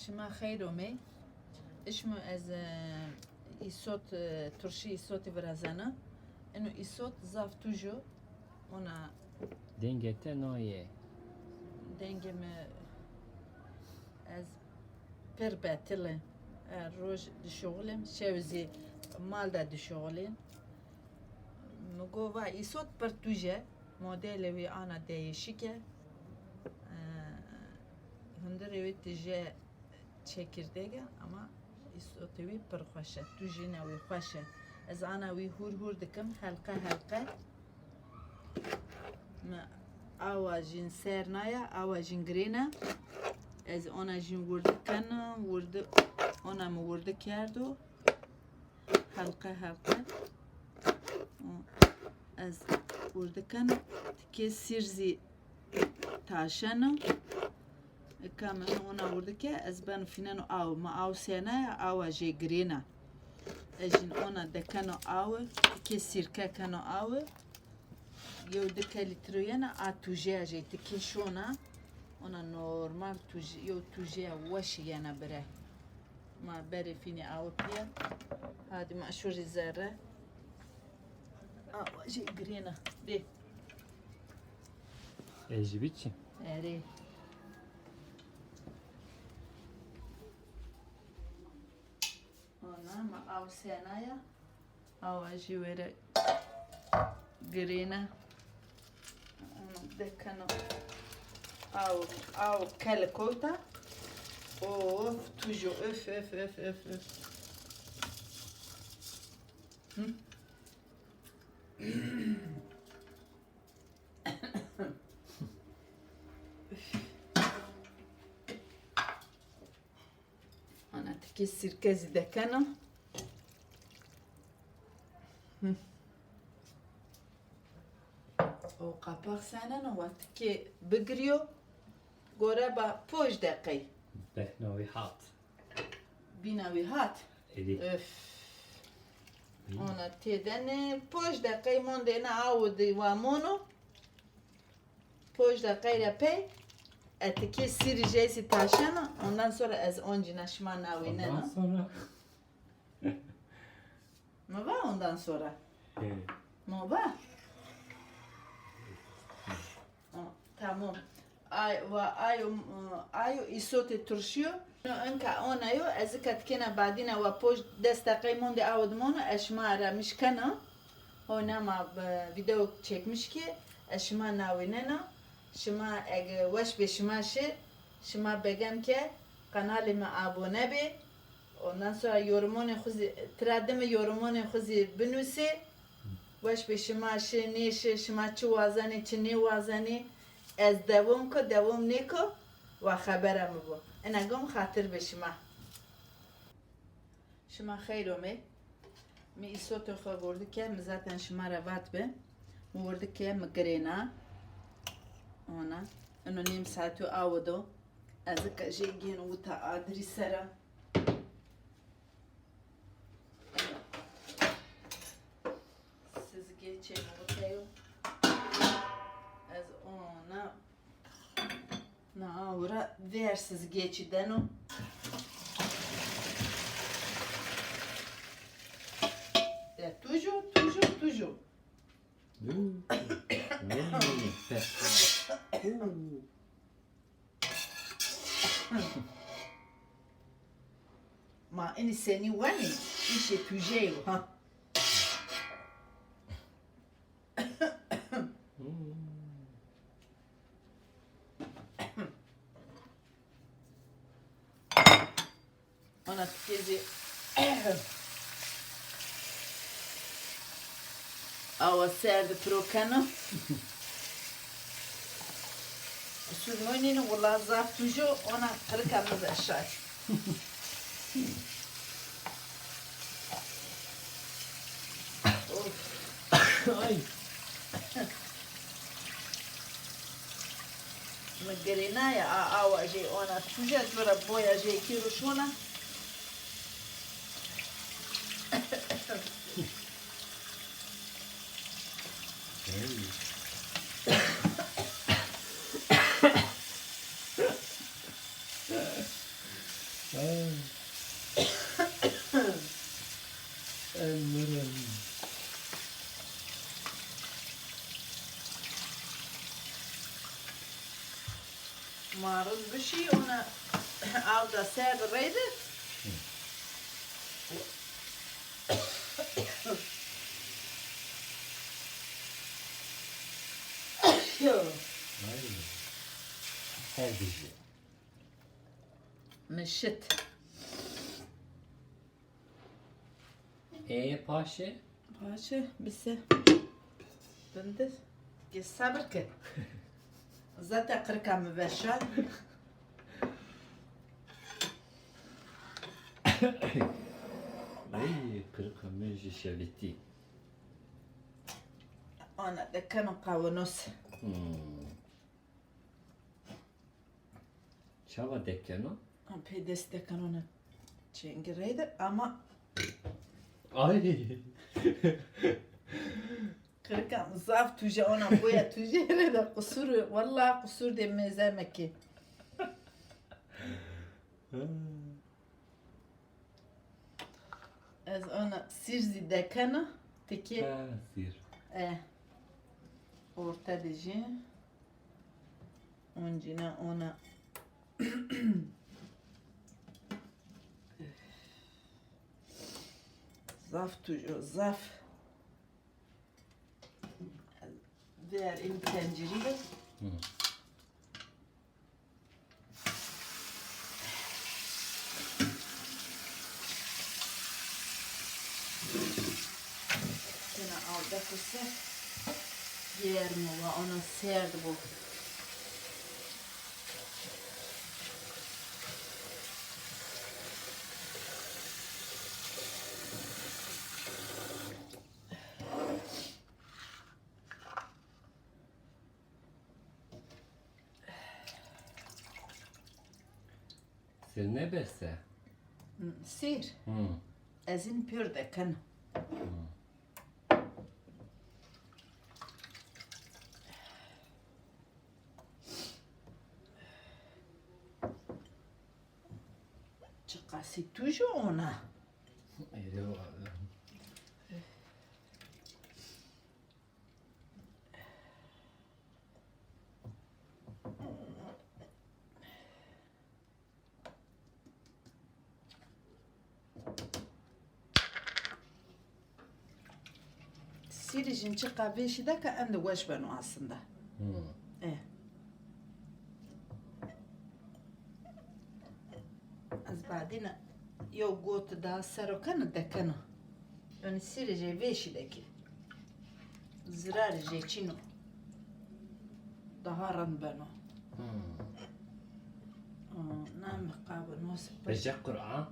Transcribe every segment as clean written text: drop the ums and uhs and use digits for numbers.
شما خیرومی اشمو از ایسوت ترشی ایسوت برازانه اینو ایسوت زاف توجو اونا دنگته نایه دنگم از پر باتله روز دشغلم شوزی مال دا دشغلم مگو و ایسوت پر توجه مدل وی آنا دیشیکه هندره وی تجه çekirdeğe ama isotovi per xoşe tu jina wî xoş e ez ana wî hûr dikim helqa me awa jin ser naya awa jin girêne ez ona jin wirdikin wirdi ona me wirdi kerdo helqa ez wirdikin tike sirzî taşena كامل هنا وردك أزبان فينانو أو ما أو سنة أو جي جرينا أجن أنا دكانو أو كسر كانو أو يو دكالي تروينا أتوجي أجي تكشونا أنا نورمال توجي يو توجي وشي أنا بره ما بري فيني أو بيا هذه مشهور الزرة أو جي جرينا دي Ejibitçi. أري ما أو سنايا أو أجيورة جرينا دكانو أو كالكوتا أوف توجو أف أنا تكسر كذا دكانو o kapak senen وقتی که بگریو گوره با پوش دقی Behnavi hat. بیناوی هات Edi. اف اونا تیدن پوش دقی مونده نه آودی وامونو پوش دقی را پی اتکی سیری جیسی تاشنا ondan sonra از onci نشما ناوی نه Ondan sonra ما با ondan sonra evet. ما با tamam ayo isote turşuyor انka onayo ezikat kena badina wa poj destaqay monde avodmono eşmara mişkana onama video çekmiş ki eşma navinena şma ege weş beşmaşi şma begem ki kanalıma abone be ondan sonra yorumunu xuzi trademe yorumunu xuzi binusi weş beşmaşi neşe şma çu wazani çini wazani از دوم که دوم نیکو و خبرم بو انا گم خاطر به شما خیرومه می ایسوتو خو ورده که مزاتن شما را وات به مورده که مگرینا اونا انو نیم ساعتو آودو از که جیگین و تا آدری سرا سزگی چه موتیو از ona na ora versiz geçideno tujo ma ini seni wani işe tujeyo ha ona tükezi ava serdi prokano sürmönini valla zaf tujo ona kırıkamız aşağı Ay. مگرینا یا آواجی آنا توجه برا بویا جی کی روشونا maruz bir şey ona avda serdireydi. Ay. Her dizi. Mişit. Paşe. Paşa bise. Bindir. Gel sabır ki. Zaten 40 mı beşer. Ay, kırık ömür şevletti. Ona da kanı kavanoz. Çava dekkeno. Pedes de kanona çengireydi ama Ay. 40 zaf tuje ona boya tuje de kusur vallahi kusur demezem ki. Az ona sirzi de kanı teki Ha, sir. orta deji oncina ona zaf tuje zaf ver in tencereyi Yine aldı kısa yer mi var ona serdi bu. Sir ne bese? Sir, ezin pür de kan. Çıkası tuju ona. Eri var. Sir için çıka beşi de ka ende waş benu aslında. Az badina yo got da saro kan de kan. Yani sir je beşi de ki. Zirar je çino. Daha ran benu. Nam kavanoz. Recep Kur'an.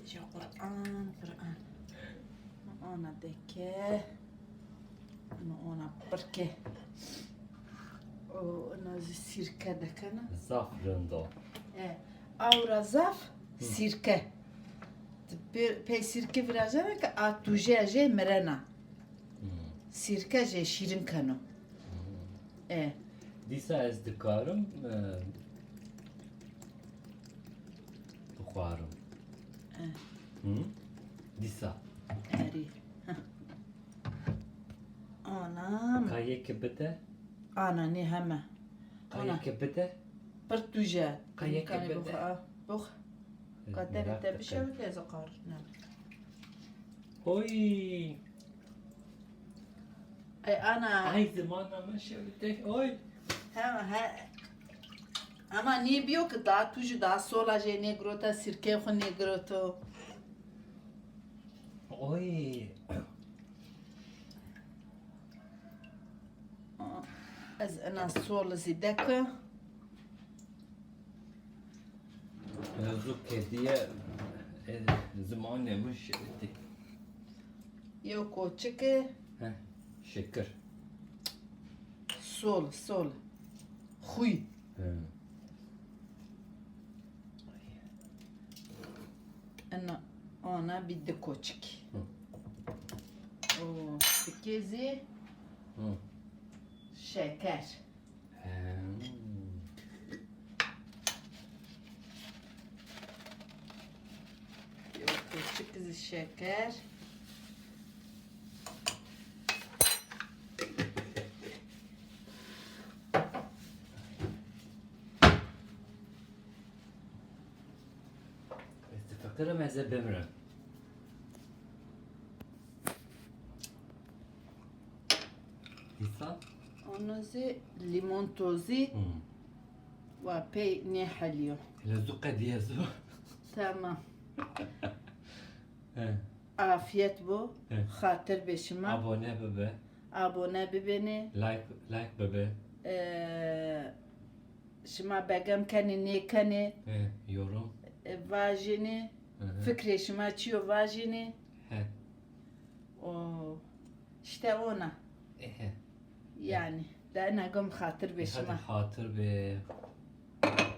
Jo Kur'an. Ona deke. Ona perke. Ona sirke de kana. Zaf rendo. Aura zaf sirke. Pe sirke virajana ka atuje je merena. Sirke je şirin kano. Disa ez dikarim. Bukharım. Disa. Eri. Ana. Kayek bide. Ana ne heme. Kayek bide. Pertuje. Kayek bide. Buk. Kadar da bir şey yok ya zakar. Oy. Ana. Ay zamana mı şevde. Oy. Ama ne biliyor ki daha tuju daha sola je negrota sirke xo negroto. Oy. Az ana sol zidaka. Zuk kediye zamanı mı şevde. Yok o çıkı Şeker. sol. Huy. Ana ona bir de koçik. O sekezi şeker. Yok koçik şeker. kırım eze bemirim. İnsan? Onu zi limon tozu ve pey ne halıyor. Hele zuka diye zu. Tamam. He. Afiyet bu. He. Hatır beşime. Abone bebe. Abone bibeni. Like bebe. Şima begem kani ne kani. He. Yorum. Vajini. Hı hı. Fikri şima çiyo vajini. He. O işte ona. He. Yani. Da nagam hatır Hadi beşime. hatır be.